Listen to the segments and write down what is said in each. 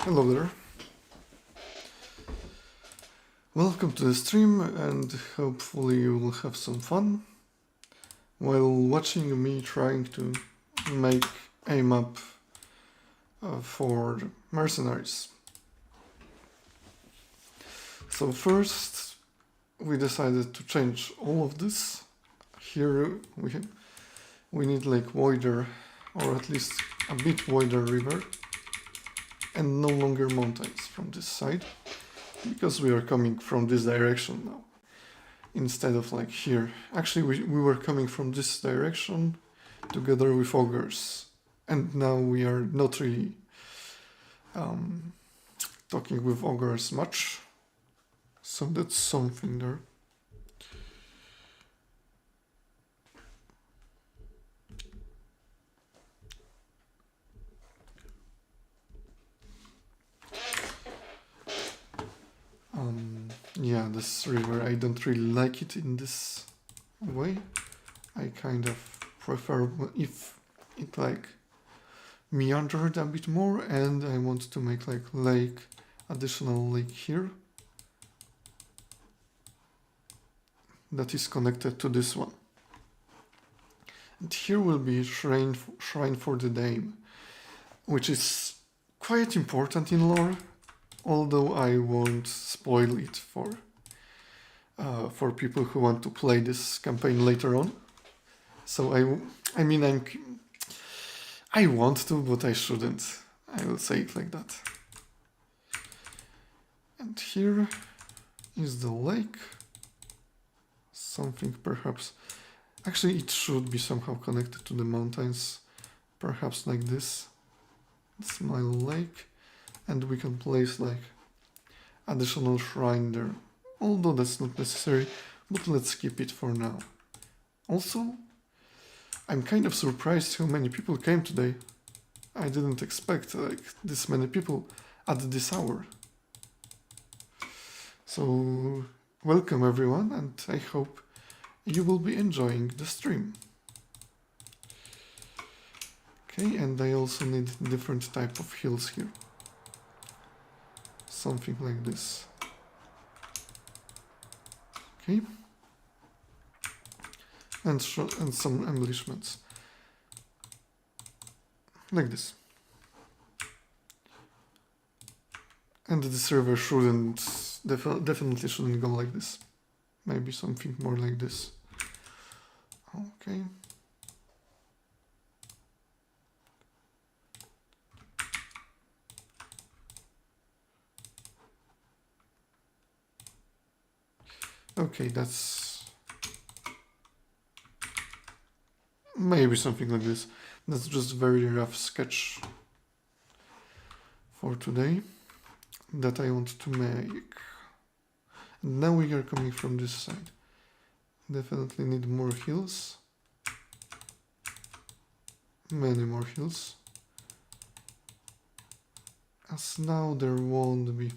Hello there. Welcome to the stream and hopefully you will have some fun while watching me trying to make a map for Mercenaries. So first we decided to change all of this. Here we need like wider, or at least a bit wider river, and no longer mountains from this side, because we are coming from this direction now instead of like here. Actually we were coming from this direction together with ogres, and now we are not really talking with ogres much, so that's something there. Yeah, this river, I don't really like it in this way. I kind of prefer if it like meandered a bit more, and I want to make like additional lake here that is connected to this one. And here will be shrine for the dame, which is quite important in lore, although I won't spoil it for people who want to play this campaign later on. So I want to, but I shouldn't. I will say it like that. And here is the lake. Something perhaps... Actually, it should be somehow connected to the mountains. Perhaps like this. It's my lake. And we can place like additional shrine there. Although that's not necessary, but let's keep it for now. Also, I'm kind of surprised how many people came today. I didn't expect like this many people at this hour. So, welcome everyone, and I hope you will be enjoying the stream. Okay, and I also need different type of hills here. Something like this. Okay. And some embellishments. Like this. And this river definitely shouldn't go like this. Maybe something more like this. Okay. Okay, that's... maybe something like this. That's just very rough sketch for today that I want to make. Now we are coming from this side. Definitely need more hills. Many more hills. As now there won't be.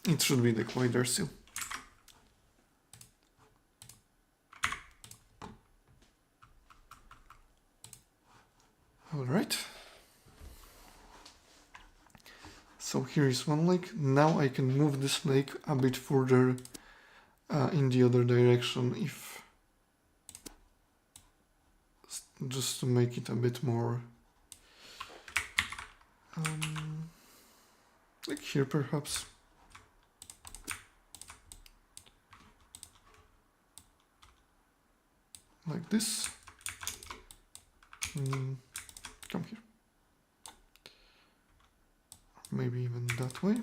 It should be like wider still. Alright. So here is one lake. Now I can move this lake a bit further in the other direction, if just to make it a bit more like here perhaps. Like this. Come here. Maybe even that way.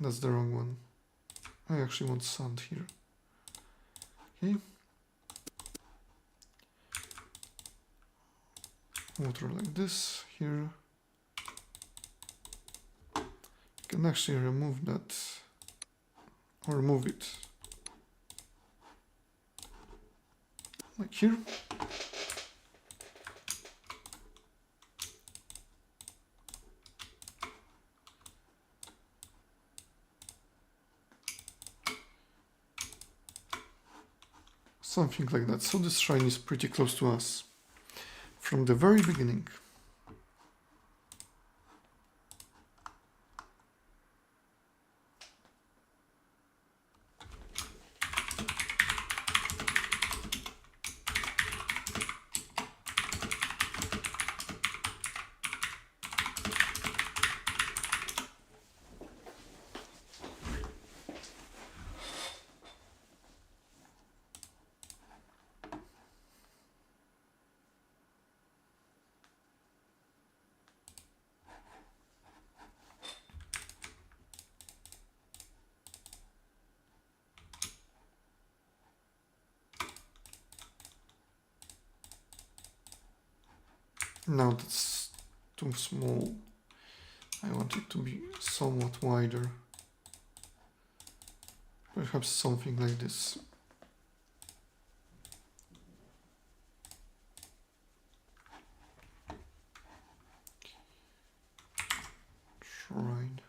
That's the wrong one. I actually want sand here. Okay. Water like this here. You can actually remove that or move it like here. Something like that. So this shrine is pretty close to us from the very beginning. Now that's too small. I want it to be somewhat wider. Perhaps something like this. Shrine.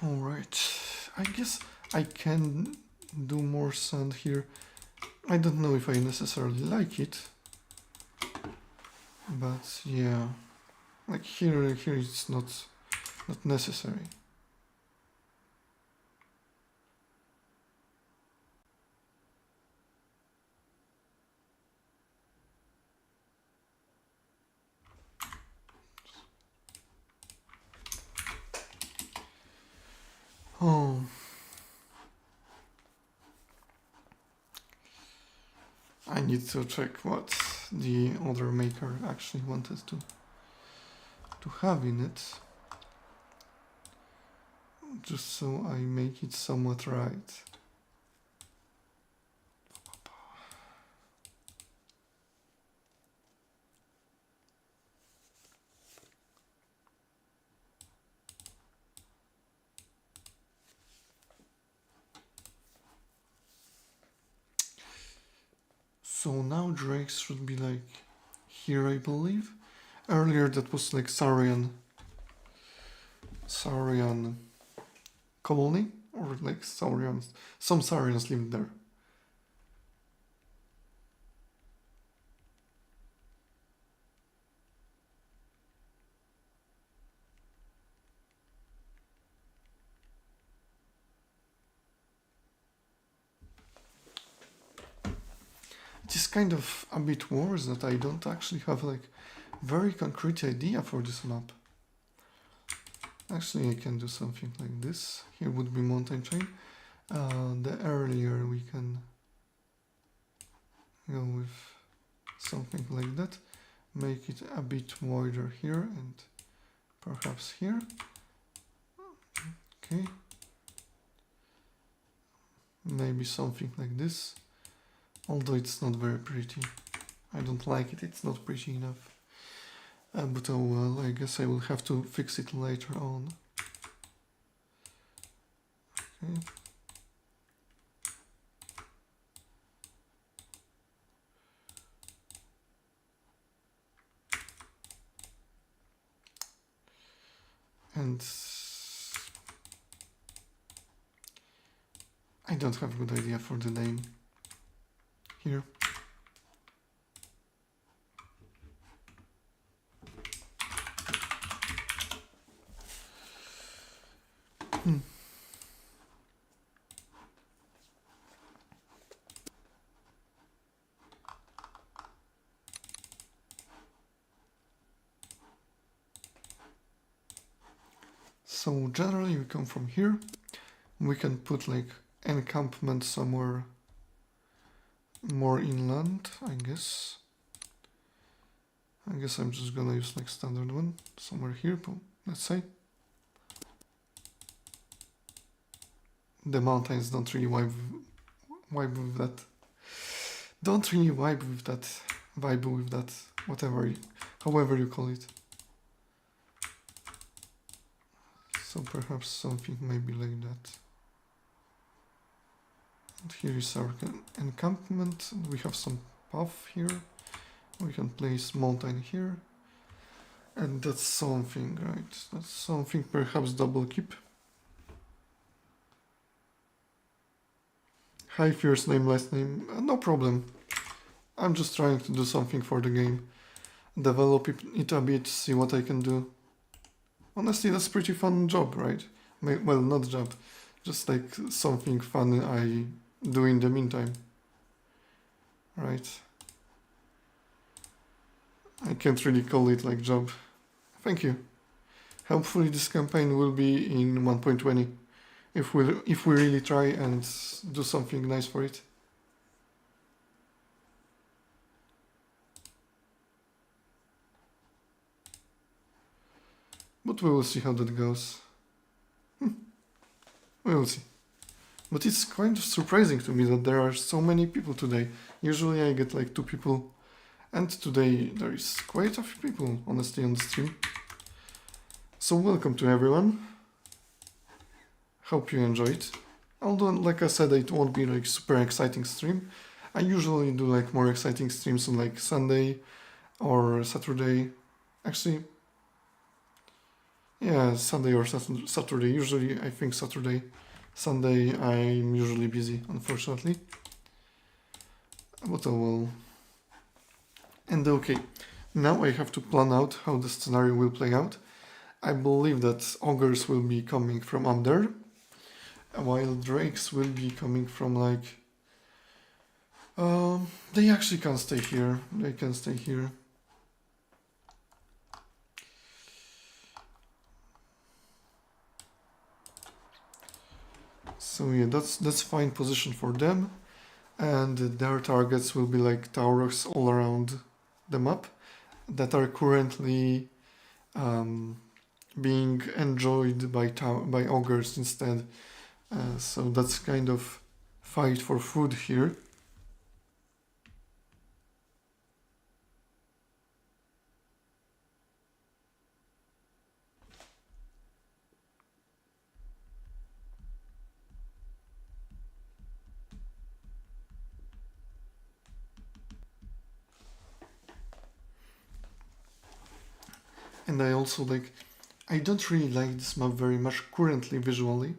Alright, I guess I can do more sand here. I don't know if I necessarily like it, but yeah, like here it's not necessary. Oh, I need to check what the other maker actually wanted to have in it, just so I make it somewhat right. So now drakes should be like here, I believe. Earlier that was like Saurian colony, or like Saurians. Some Saurians lived there. It is kind of a bit worse that I don't actually have like very concrete idea for this map. Actually, I can do something like this. Here would be mountain chain. The earlier we can go with something like that. Make it a bit wider here and perhaps here. Okay. Maybe something like this. Although it's not very pretty. I don't like it, it's not pretty enough. But oh well, I guess I will have to fix it later on. Okay. And I don't have a good idea for the name here. So generally we come from here. We can put like encampment somewhere more inland, I guess. I guess I'm just gonna use like standard one somewhere here, let's say. The mountains don't really vibe with that. Don't really vibe with that, whatever, however you call it. So perhaps something maybe like that. And here is our encampment. We have some path here. We can place mountain here. And that's something, right? That's something, perhaps double keep. Hi, first name, last name, no problem. I'm just trying to do something for the game. Develop it a bit, see what I can do. Honestly, that's a pretty fun job, right? Well, not job, just like something fun I do in the meantime. Right? I can't really call it like job. Thank you. Hopefully this campaign will be in 1.20 if we really try and do something nice for it. But we will see how that goes. We will see. But it's kind of surprising to me that there are so many people today. Usually I get like 2 people. And today there is quite a few people, honestly, on the stream. So welcome to everyone. Hope you enjoy it. Although, like I said, it won't be like super exciting stream. I usually do like more exciting streams on like Sunday or Saturday. Actually, yeah, Sunday or Saturday. Usually, I think Saturday. Sunday, I'm usually busy, unfortunately. But oh well. And okay, now I have to plan out how the scenario will play out. I believe that ogres will be coming from under, while drakes will be coming from like... they actually can stay here. They can stay here. So yeah, that's fine position for them. And their targets will be like towers all around the map that are currently being enjoyed by ogres instead. So that's kind of fight for food here. And I also like, I don't really like this map very much currently visually.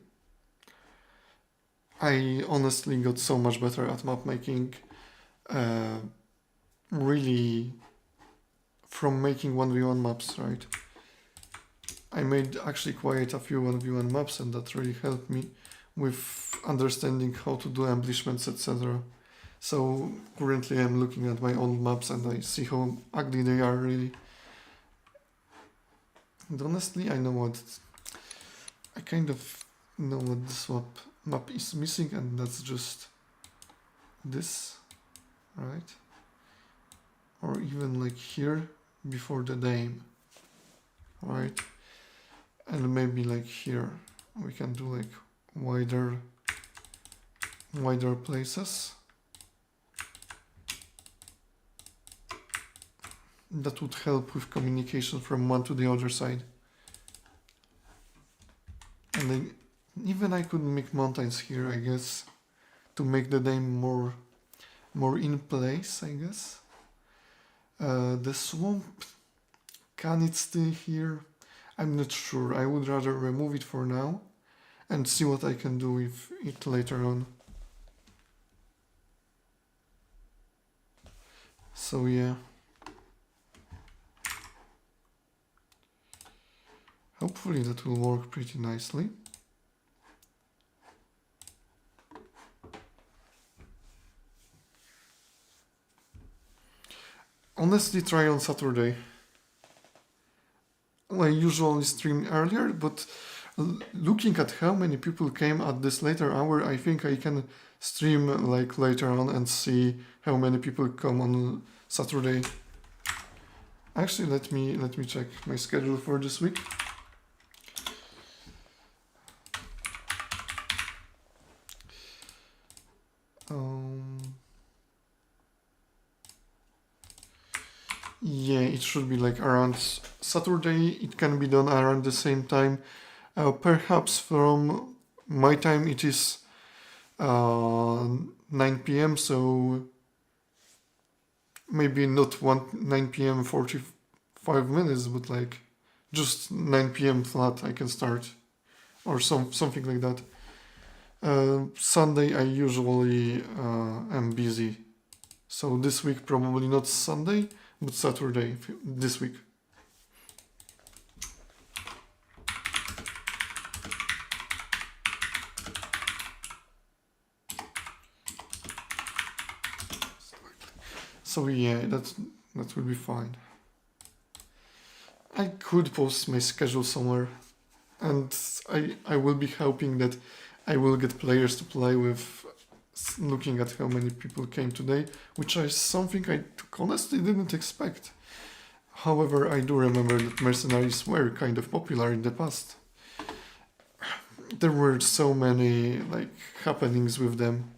I honestly got so much better at map making, really from making 1v1 maps, right? I made actually quite a few 1v1 maps and that really helped me with understanding how to do embellishments, etc. So currently I'm looking at my old maps and I see how ugly they are really. And honestly, I kind of know what this map is missing, and that's just this, right? Or even like here before the name, right? And maybe like here we can do like wider places. That would help with communication from one to the other side. And then even I could make mountains here, I guess, to make the name more in place, I guess. The swamp, can it stay here? I'm not sure. I would rather remove it for now and see what I can do with it later on. So yeah. Hopefully that will work pretty nicely. Honestly, try on Saturday. I usually stream earlier, but looking at how many people came at this later hour, I think I can stream like later on and see how many people come on Saturday. Actually, let me check my schedule for this week. Yeah, it should be like around Saturday. It can be done around the same time. Perhaps from my time it is 9 p.m. So maybe not 9 p.m. 45 minutes, but like just 9 p.m. flat. I can start or something like that. Sunday I usually am busy, so this week probably not Sunday, but Saturday this week. So yeah, that will be fine. I could post my schedule somewhere, and I will be hoping that I will get players to play with, looking at how many people came today, which is something I honestly didn't expect. However, I do remember that Mercenaries were kind of popular in the past. There were so many like happenings with them.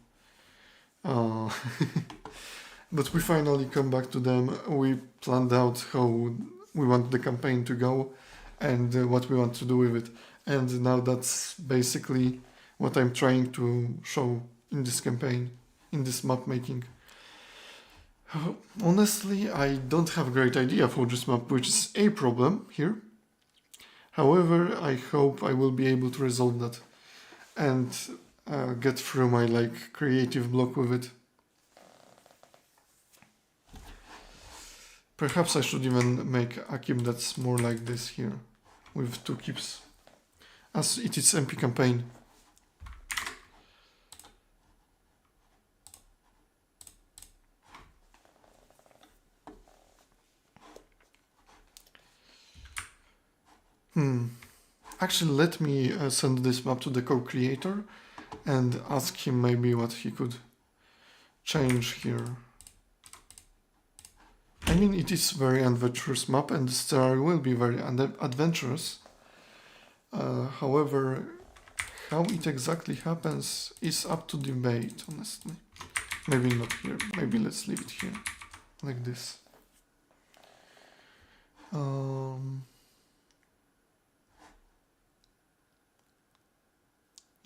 But we finally come back to them. We planned out how we want the campaign to go and what we want to do with it. And now that's basically what I'm trying to show in this campaign, in this map making. Honestly, I don't have a great idea for this map, which is a problem here. However, I hope I will be able to resolve that and get through my like creative block with it. Perhaps I should even make a keep that's more like this here, with 2 keeps, as it is MP campaign. Actually, let me send this map to the co-creator and ask him maybe what he could change here. I mean, it is very adventurous map and the star will be very adventurous. However, how it exactly happens is up to debate, honestly. Maybe not here. Maybe let's leave it here, like this.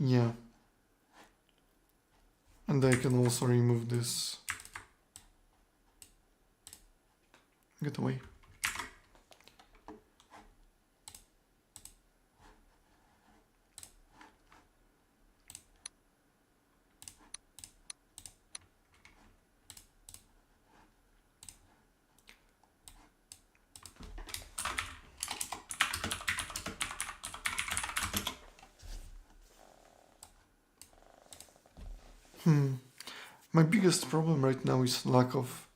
Yeah. And I can also remove this. Get away. My biggest problem right now is lack of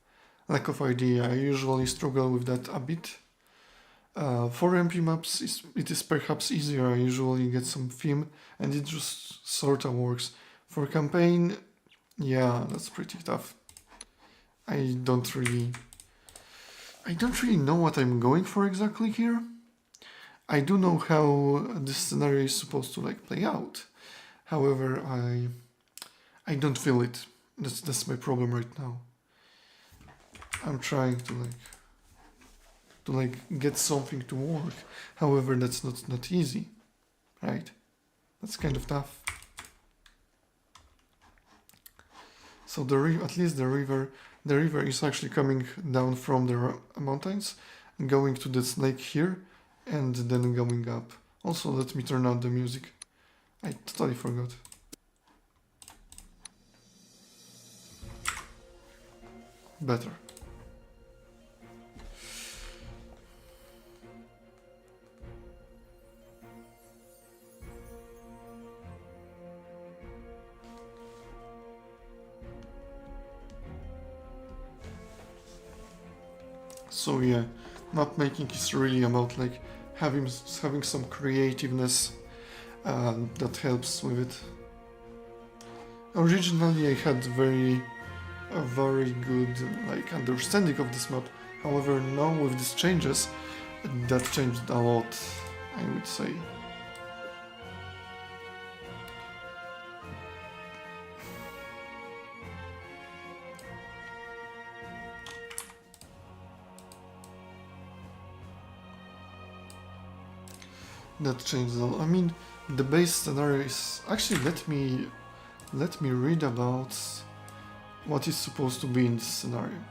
idea. I usually struggle with that a bit. For MP maps, it is perhaps easier. I usually get some theme and it just sort of works. For campaign, yeah, that's pretty tough. I don't really know what I'm going for exactly here. I do know how this scenario is supposed to like play out. However, I don't feel it. That's my problem right now. I'm trying to get something to work. However, that's not easy, right? That's kind of tough. So at least the river is actually coming down from the mountains, going to the snake here, and then going up. Also, let me turn on the music. I totally forgot. Better. So yeah, map making is really about like having some creativeness that helps with it. Originally I had a very good like understanding of this map, However, now with these changes, that changed a lot, I would say. That changed a lot. I mean, the base scenario is... Actually, let me read about what is supposed to be in this scenario.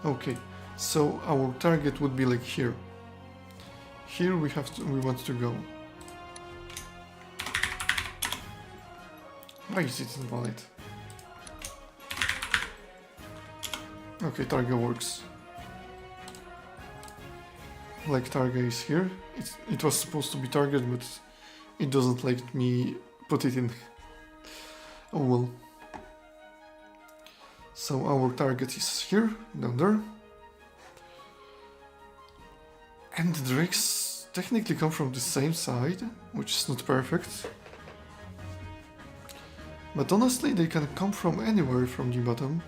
Okay, so our target would be like here. Here we want to go. Why is it invalid? Okay, target works. Like target is here. It was supposed to be target, but it doesn't let me put it in. Oh well. So our target is here, down there. And the drakes technically come from the same side, which is not perfect. But honestly, they can come from anywhere from the bottom.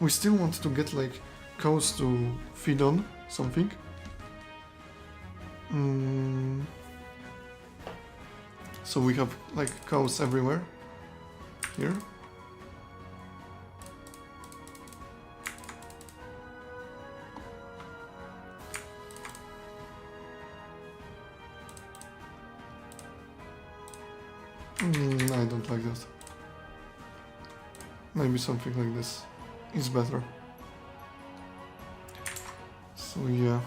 We still want to get like cows to feed on something. So we have like cows everywhere here. I don't like that. Maybe something like this is better. So yeah.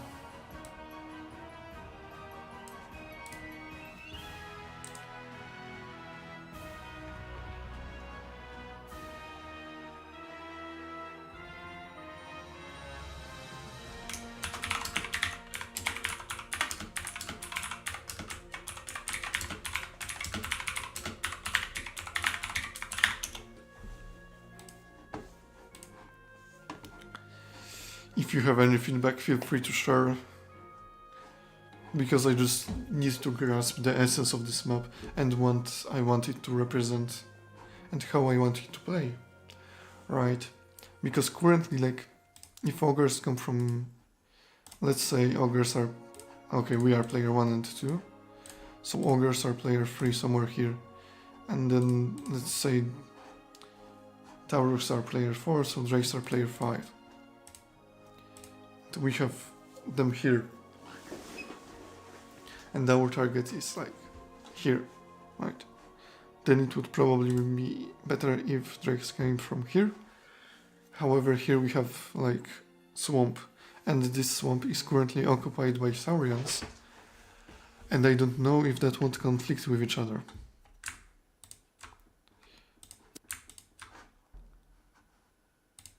If you have any feedback, feel free to share, because I just need to grasp the essence of this map and what I want it to represent and how I want it to play, right? Because currently, like, if ogres come from, let's say ogres are, okay, we are player 1 and 2, so ogres are player 3 somewhere here, and then let's say Taurus are player 4, so Drakes are player 5. We have them here, and our target is like here, right? Then it would probably be better if Drakes came from here. However, here we have like swamp, and this swamp is currently occupied by Saurians, and I don't know if that won't conflict with each other.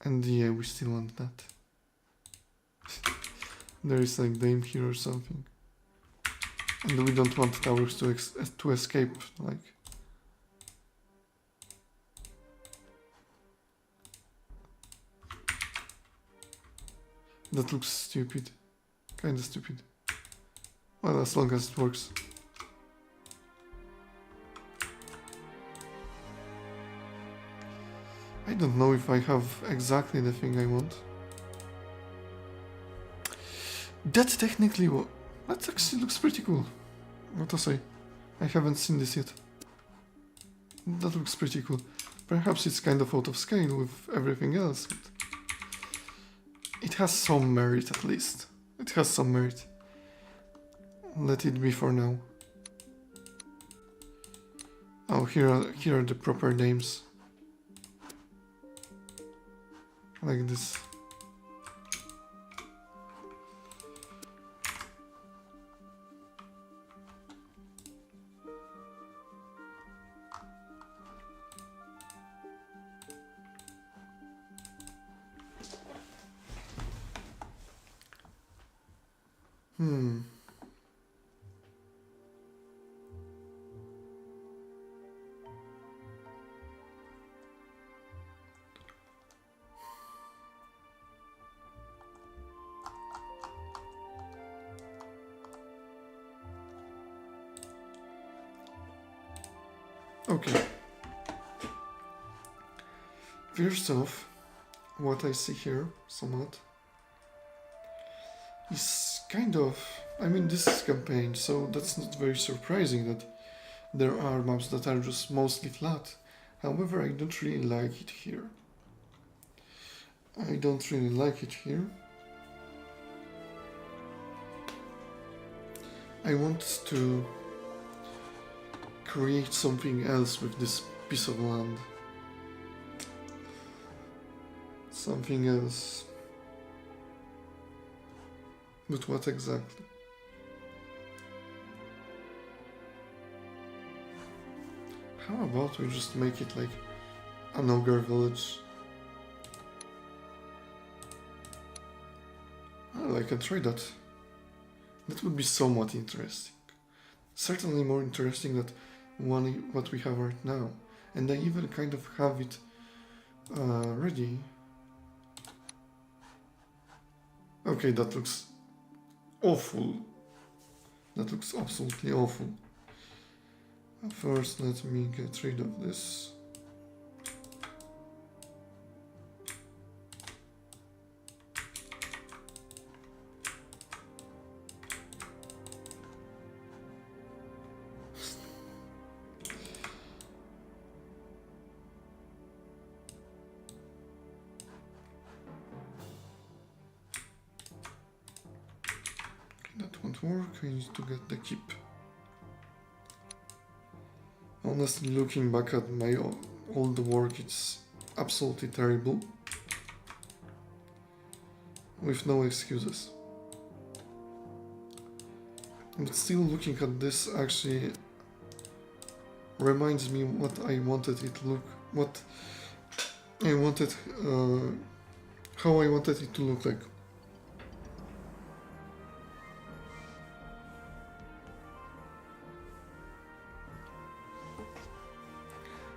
And yeah, we still want that. There is like dame here or something, and we don't want towers to escape. Like, that looks stupid, kinda stupid. Well, as long as it works. I don't know if I have exactly the thing I want. That technically, that actually looks pretty cool. What to say? I haven't seen this yet. That looks pretty cool. Perhaps it's kind of out of scale with everything else, but it has some merit at least. It has some merit. Let it be for now. Oh, here are the proper names. Like this. Okay. First off, what I see here, somewhat, is kind of... I mean, this is campaign, so that's not very surprising that there are maps that are just mostly flat. However, I don't really like it here. I don't really like it here. I want to create something else with this piece of land. Something else. But what exactly? How about we just make it like an ogre village? Well, I can try that. That would be somewhat interesting. Certainly more interesting than what we have right now. And I even kind of have it ready. Okay, that looks awful. That looks absolutely awful. First, let me get rid of this. That won't work, I need to get the keep. Honestly, looking back at my old work, it's absolutely terrible. With no excuses. But still, looking at this actually reminds me what I wanted it to look, what I wanted, how I wanted it to look like.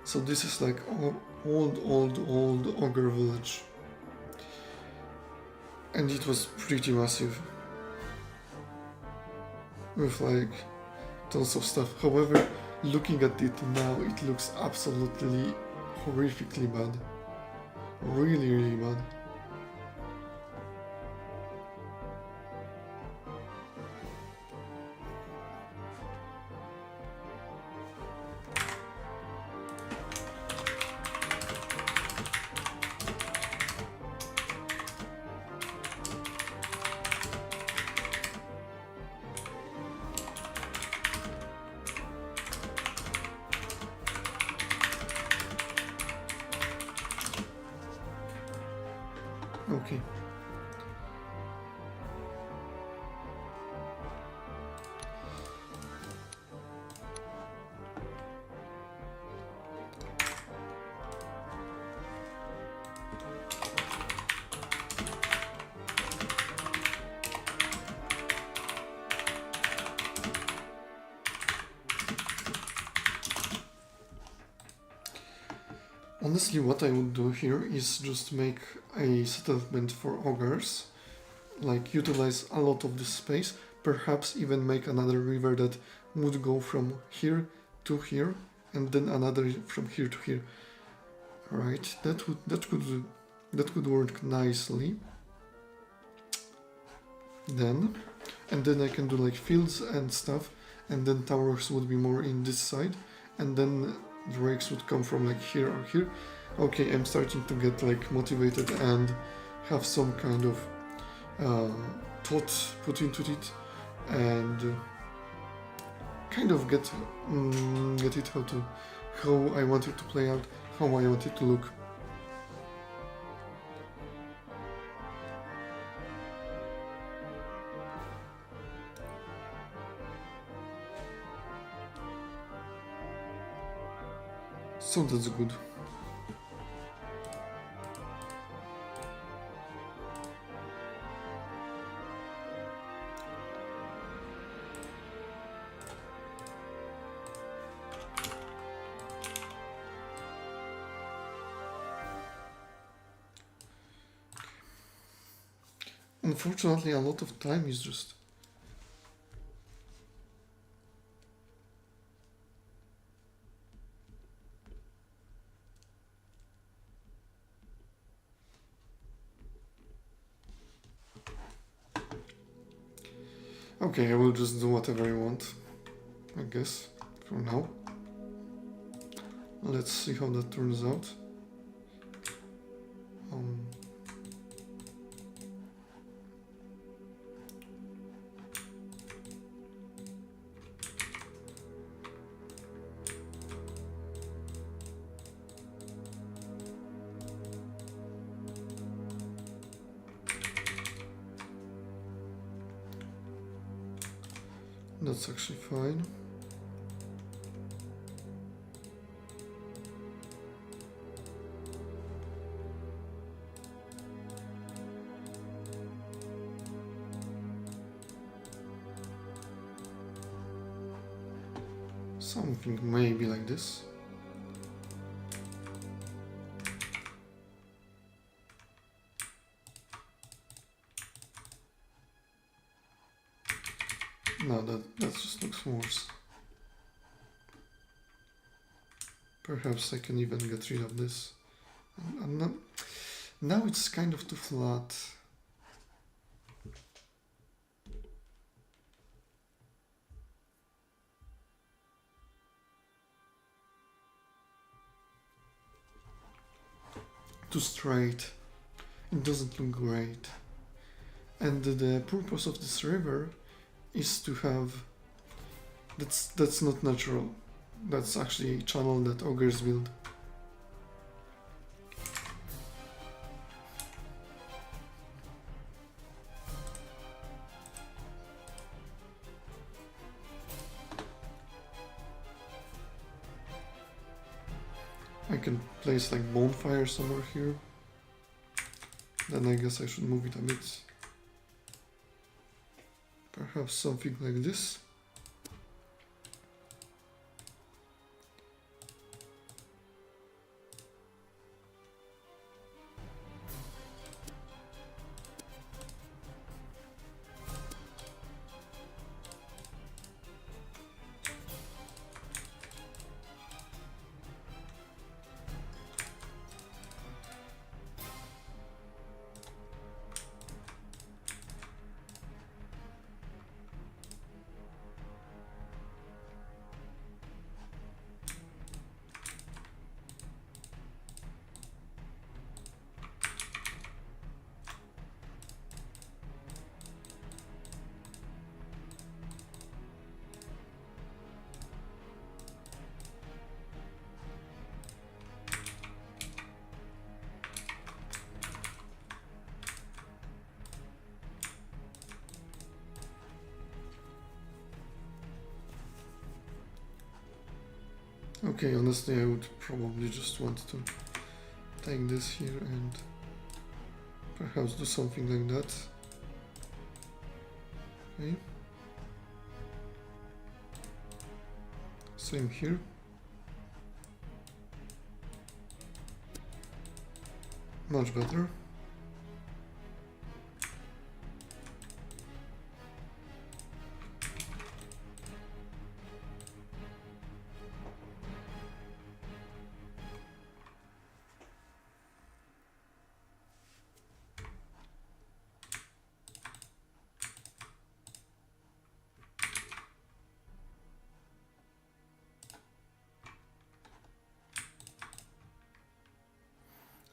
So this is like old ogre village. And it was pretty massive. With like tons of stuff. However, looking at it now, it looks absolutely horrifically bad. Really bad. Okay. Honestly, what I would do here is just make a settlement for ogres, like utilize a lot of this space, perhaps even make another river that would go from here to here, and then another from here to here. Right, that could work nicely. Then I can do like fields and stuff, and then towers would be more in this side, and then the rakes would come from like here or here. Okay, I'm starting to get like motivated and have some kind of thought put into it, and kind of get it how I want it to play out, how I want it to look. So that's good. Unfortunately, a lot of time is just... Okay, I will just do whatever I want, I guess, for now. Let's see how that turns out. That's actually fine. Something maybe like this. No, that just looks worse. Perhaps I can even get rid of this. I'm not... Now it's kind of too flat. Too straight. It doesn't look great. And the purpose of this river is to have... That's not natural. That's actually a channel that ogres build. I can place like bonfire somewhere here. Then I guess I should move it a bit. Perhaps something like this. Okay, honestly I would probably just want to take this here and perhaps do something like that. Okay. Same here. Much better.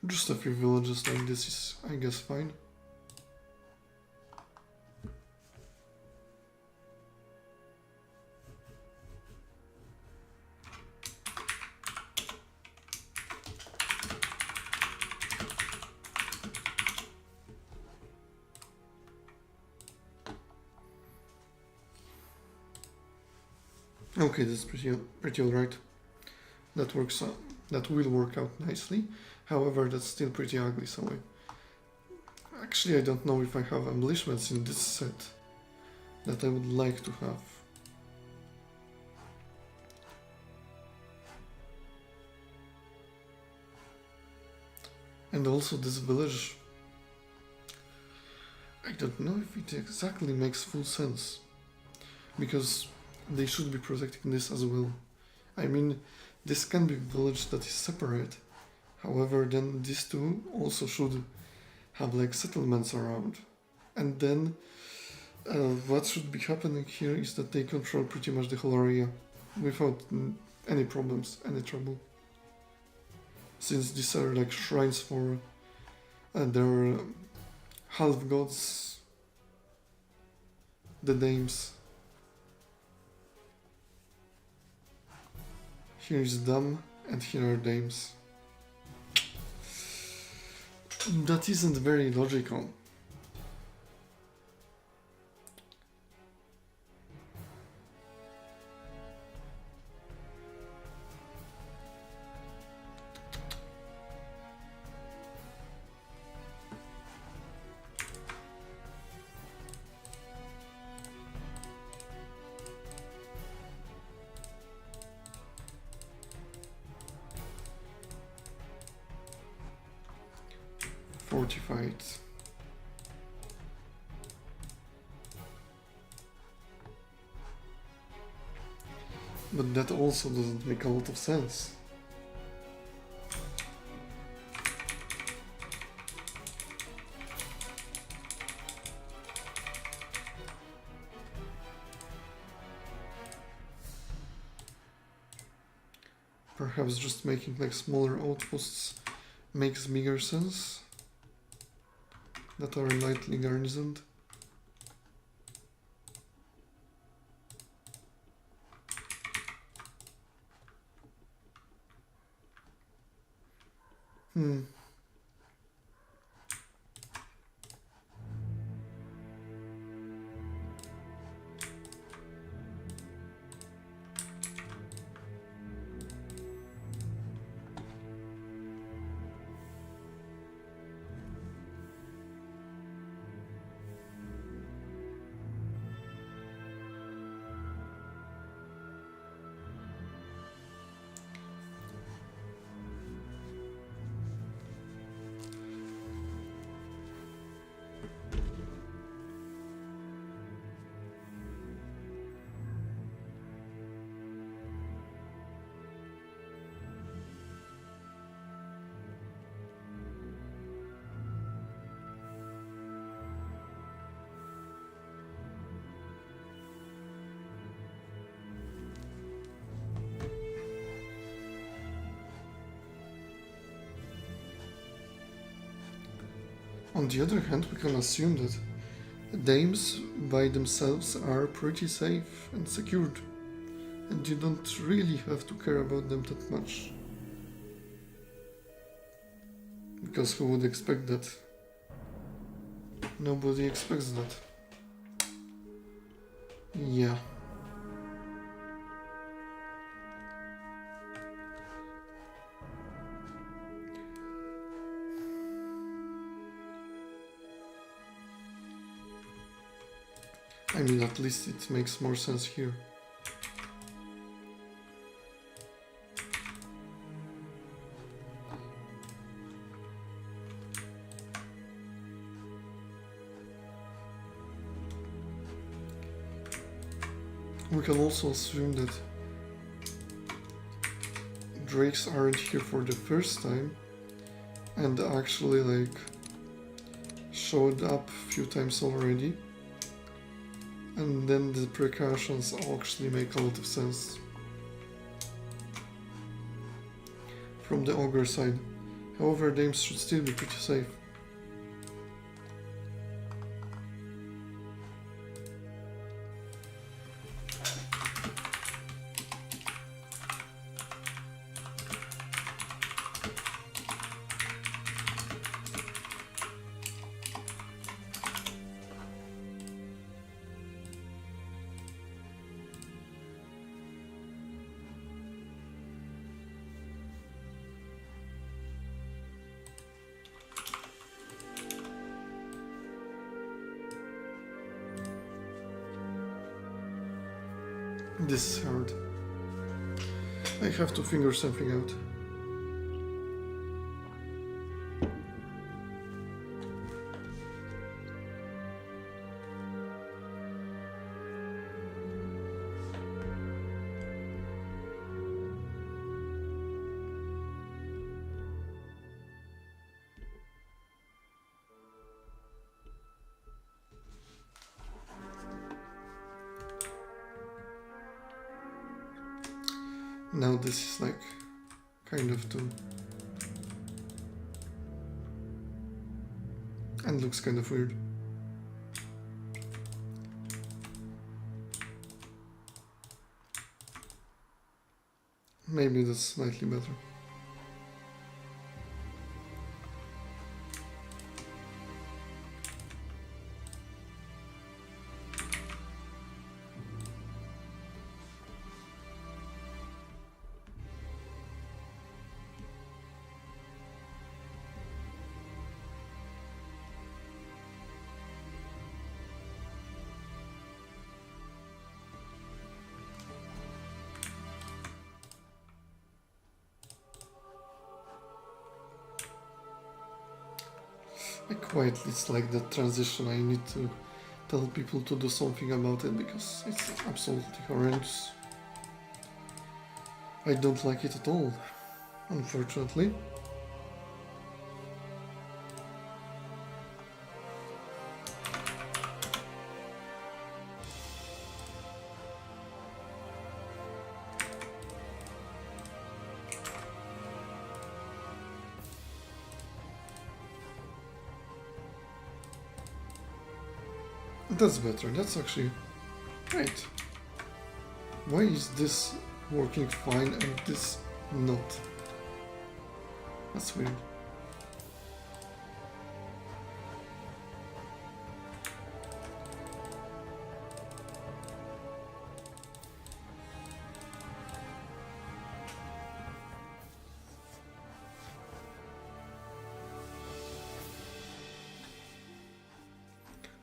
Just a few villages like this is, I guess, fine. Okay, that's pretty alright. That works out. That will work out nicely. However, that's still pretty ugly. So actually, I don't know if I have embellishments in this set that I would like to have. And also this village, I don't know if it exactly makes full sense, because they should be protecting this as well. I mean, this can be a village that is separate, however then these two also should have like settlements around. And then What should be happening here is that they control pretty much the whole area without any problems, any trouble. Since these are like shrines for their half-gods, the dames. Here is Dam, and here are dames. That isn't very logical. Fortified. But that also doesn't make a lot of sense. Perhaps just making like smaller outposts makes bigger sense that are lightly garrisoned. On the other hand, we can assume that dames by themselves are pretty safe and secured, and you don't really have to care about them that much. Because who would expect that? Nobody expects that. Yeah. I mean, at least it makes more sense here. We can also assume that drakes aren't here for the first time and actually like showed up a few times already, and then the precautions actually make a lot of sense from the ogre side. However, dames should still be pretty safe. This is hard. I have to figure something out. Now this is like kind of too, and looks kind of weird. Maybe that's slightly better. I quite dislike that transition. I need to tell people to do something about it because it's absolutely horrendous. I don't like it at all, unfortunately. That's better, that's actually great. Why is this working fine and this not? That's weird.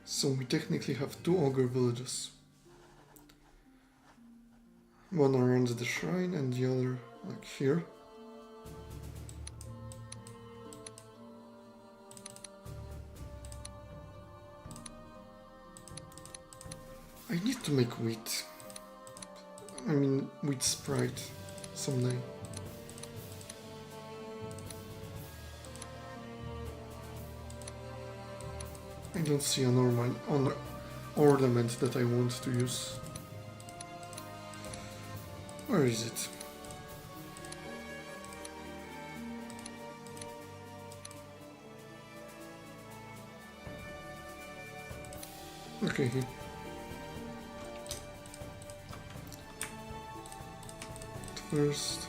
So we technically have two ogre villages. One around the shrine and the other like here. I need to make wheat. I mean wheat sprite someday. I don't see a normal ornament that I want to use. Where is it? Okay, here. First.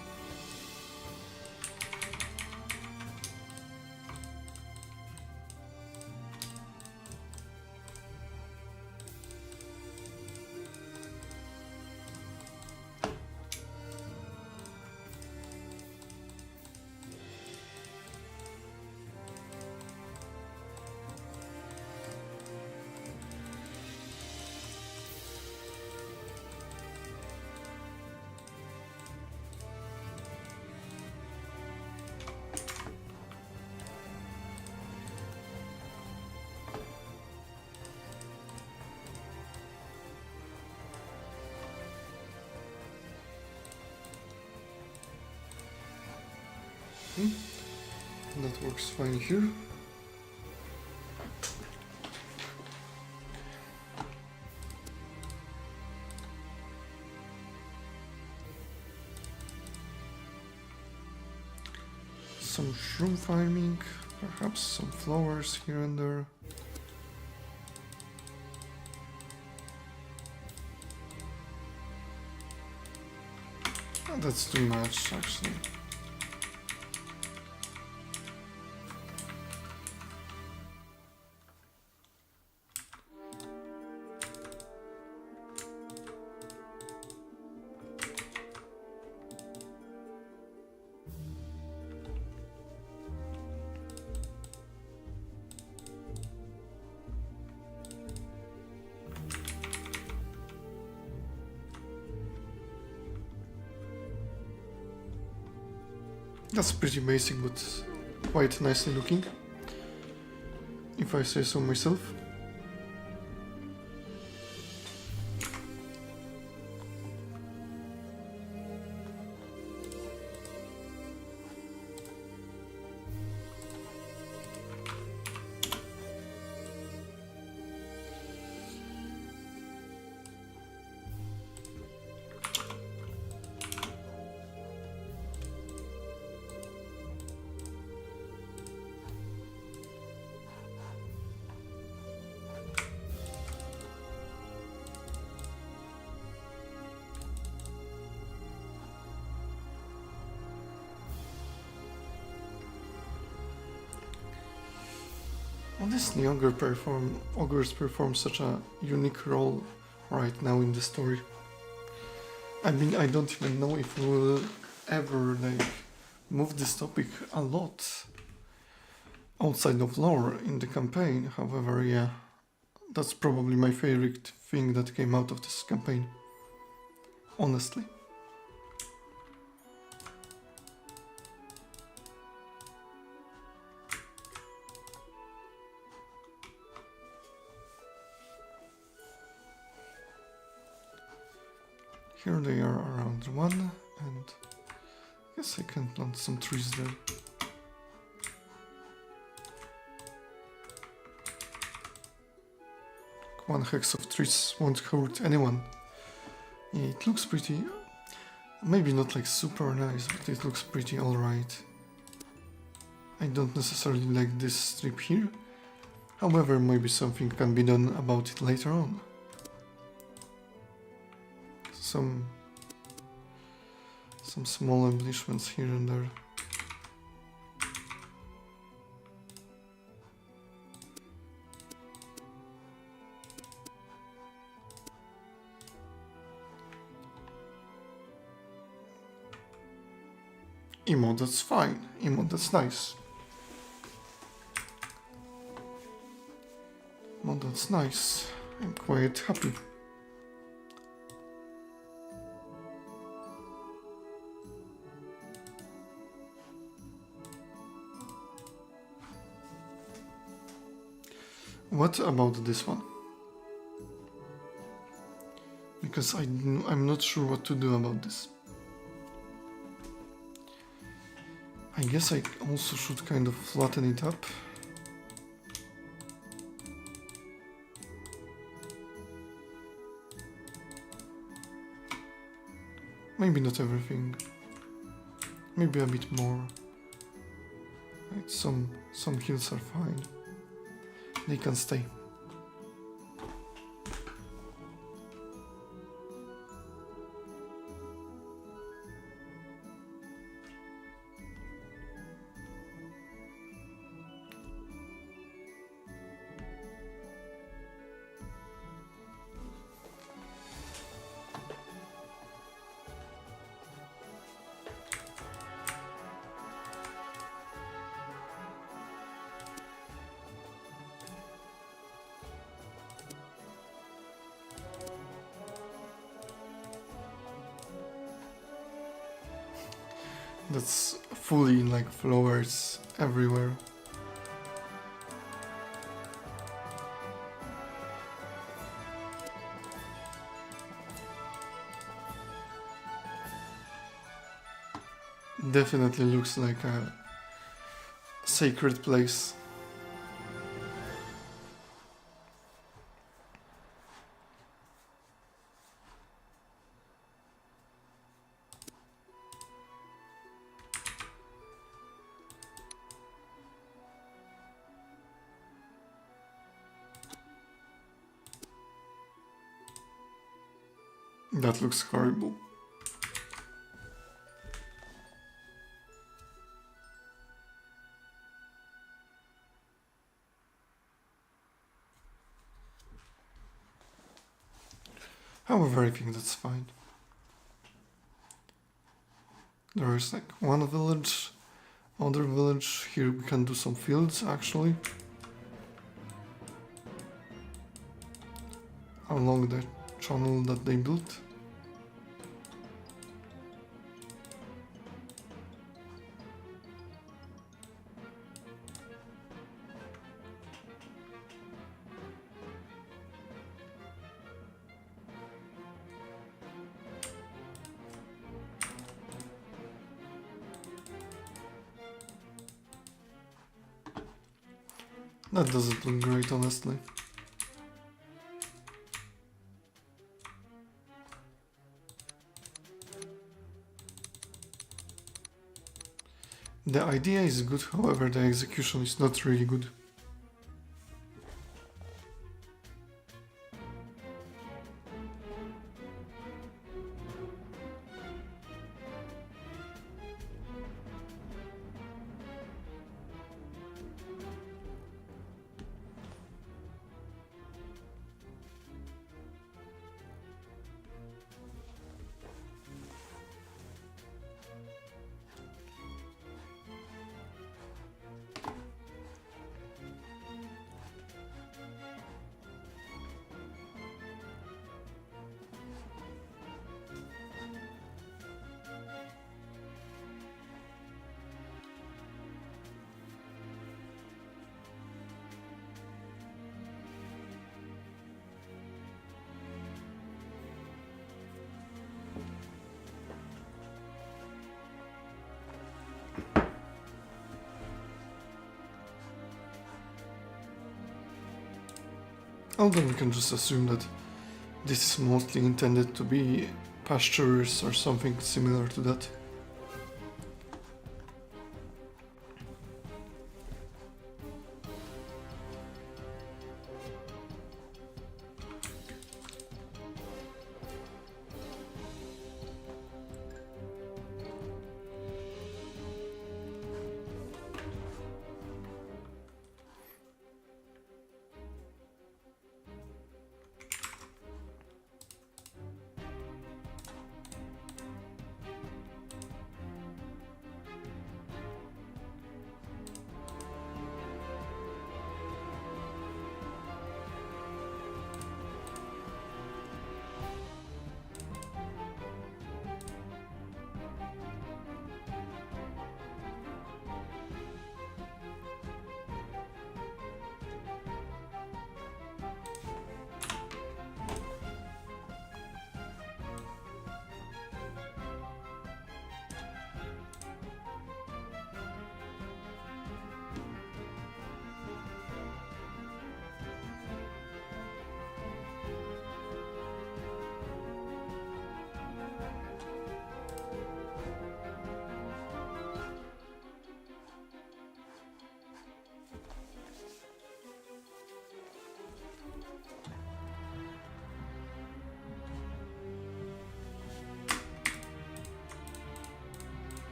That works fine here. Some shroom farming, perhaps some flowers here and there. Oh, that's too much, actually. That's pretty basic, but quite nicely looking, if I say so myself. Honestly, ogres perform such a unique role right now in the story. I mean, I don't even know if we will ever like move this topic a lot outside of lore in the campaign. However, yeah, that's probably my favorite thing that came out of this campaign. Honestly. Here they are around 1, and I guess I can plant some trees there. One hex of trees won't hurt anyone. Yeah, it looks pretty, maybe not like super nice, but it looks pretty alright. I don't necessarily like this strip here, however maybe something can be done about it later on. Some small embellishments here and there. Emo, that's fine. Emo, that's nice. Emo, that's nice. I'm quite happy. What about this one? Because I'm not sure what to do about this. I guess I also should kind of flatten it up. Maybe not everything. Maybe a bit more. Right, some hills are fine. They can stay. That's fully like flowers everywhere. Definitely looks like a sacred place. That looks horrible. However, I think that's fine. There is like one village, other village. Here we can do some fields actually. Along the channel that they built. That doesn't look great, honestly. The idea is good, however the execution is not really good. Oh, then we can just assume that this is mostly intended to be pastures or something similar to that.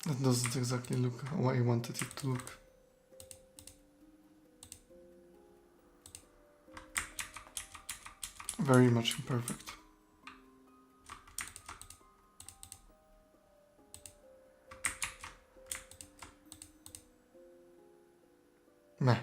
That doesn't exactly look how I wanted it to look. Very much imperfect. Meh.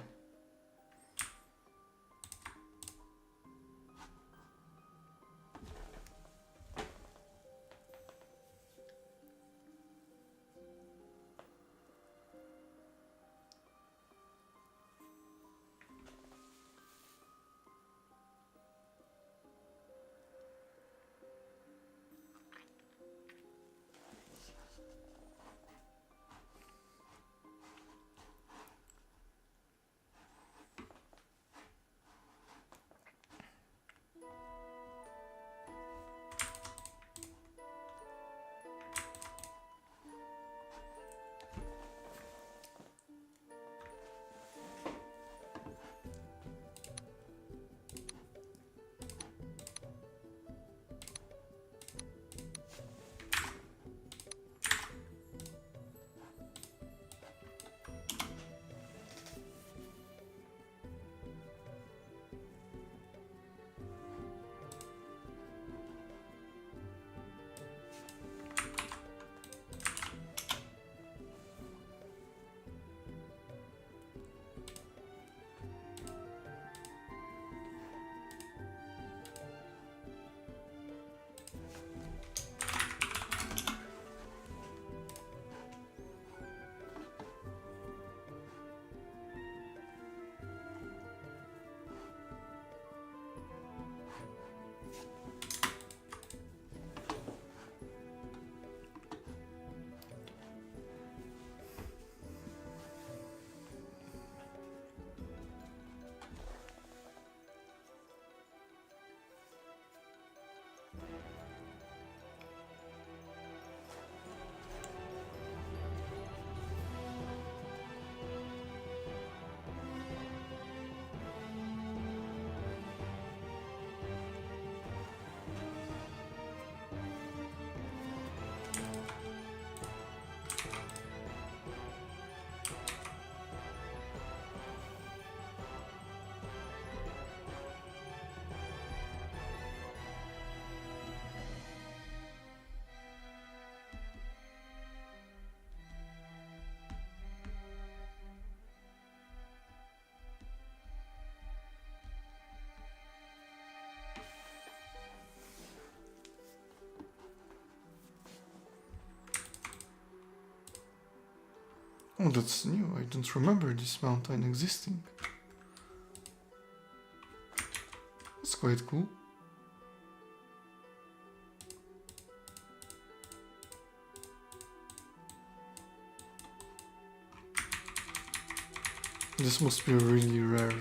Oh, that's new. I don't remember this mountain existing. That's quite cool. This must be really rare.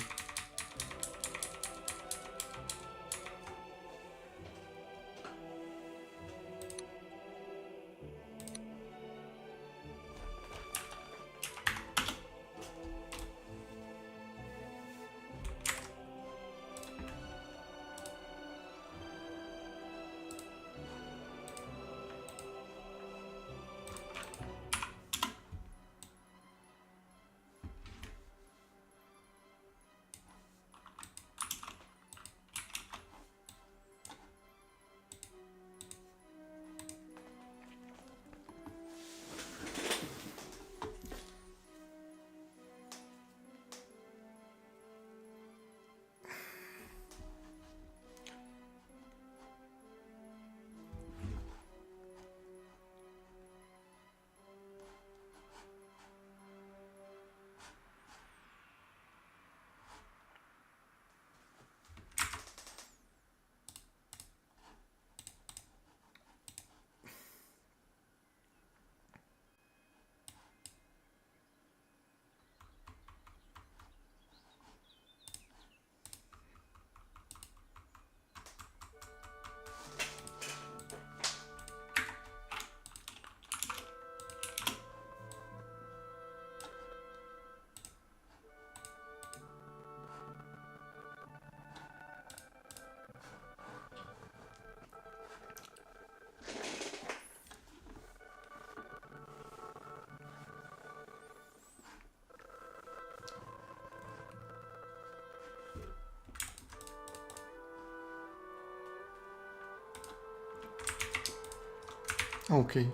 Okay.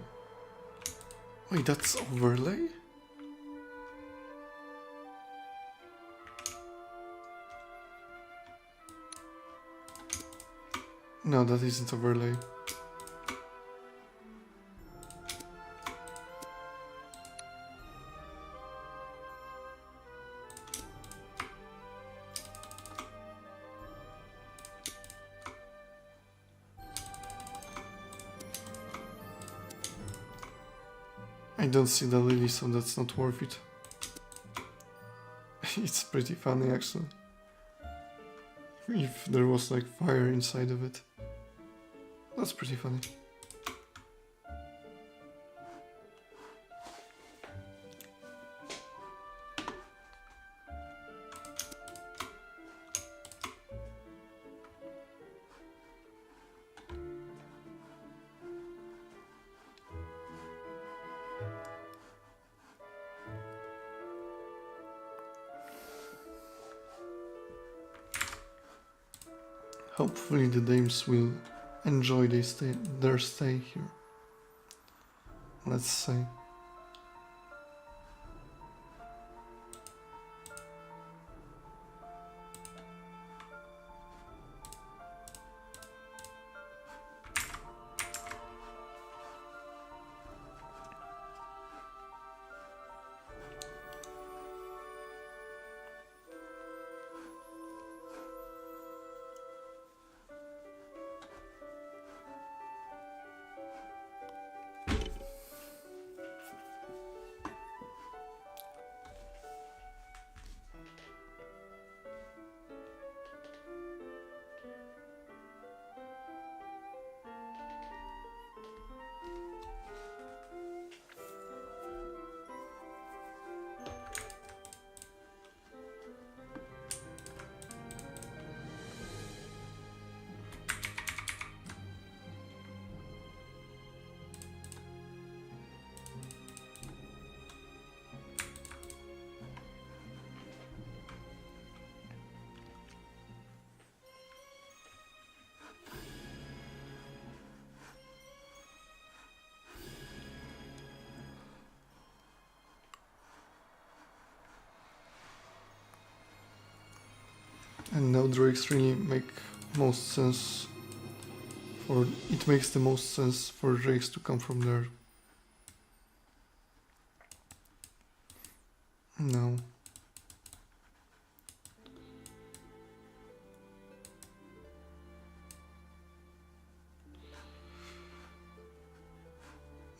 Wait, that's overlay? No, that isn't overlay. I don't see the lily, so that's not worth it. It's pretty funny, actually. If there was like fire inside of it. That's pretty funny. Hopefully the dames will enjoy their stay here. Let's say. And now drakes really make most sense for it makes the most sense for drakes to come from there. No.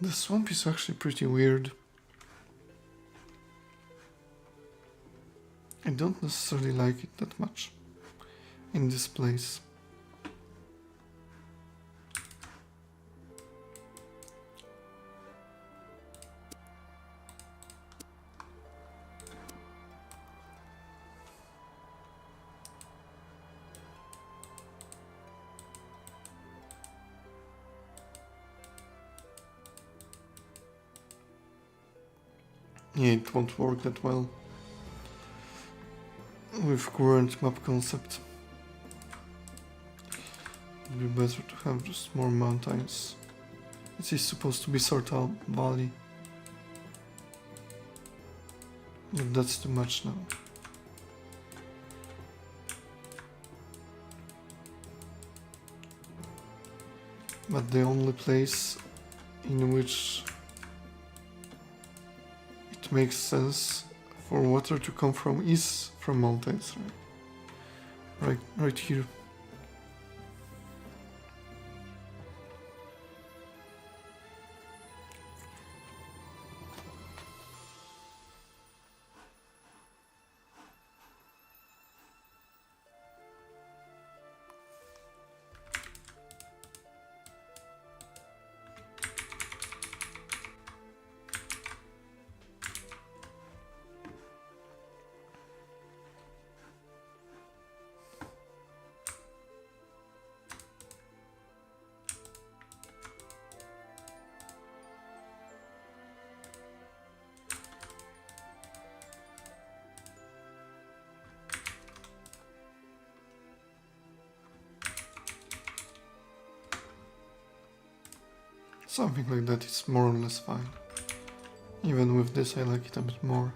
The swamp is actually pretty weird. I don't necessarily like it that much in this place. Yeah, it won't work that well with current map concept. It'd be better to have just more mountains. It is supposed to be sort of valley. But that's too much now. But the only place in which it makes sense for water to come from is from mountains, right? Right here. Something like that is more or less fine. Even with this I like it a bit more.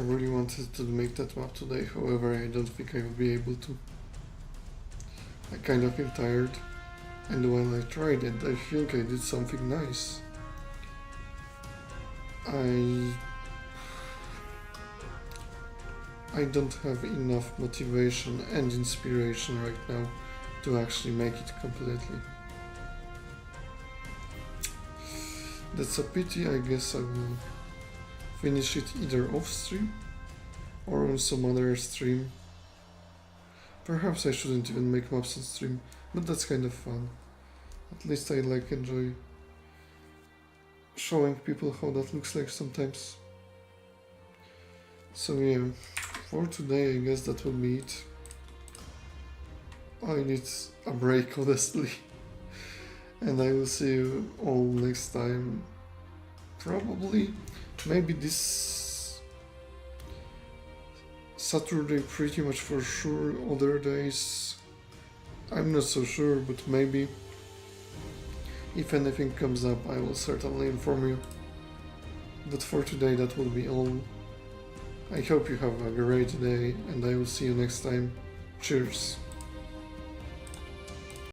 really wanted to make that map today, however I don't think I will be able to. I kind of feel tired, and when I tried it I think I did something nice. I don't have enough motivation and inspiration right now to actually make it completely. That's a pity. I guess I will finish it either off stream or on some other stream. Perhaps I shouldn't even make maps on stream, but that's kind of fun. At least I enjoy showing people how that looks like sometimes. So yeah, for today I guess that will be it. I need a break honestly. And I will see you all next time. Probably, maybe this Saturday pretty much for sure. Other days I'm not so sure, but maybe if anything comes up I will certainly inform you. But for today that will be all. I hope you have a great day and I will see you next time. Cheers!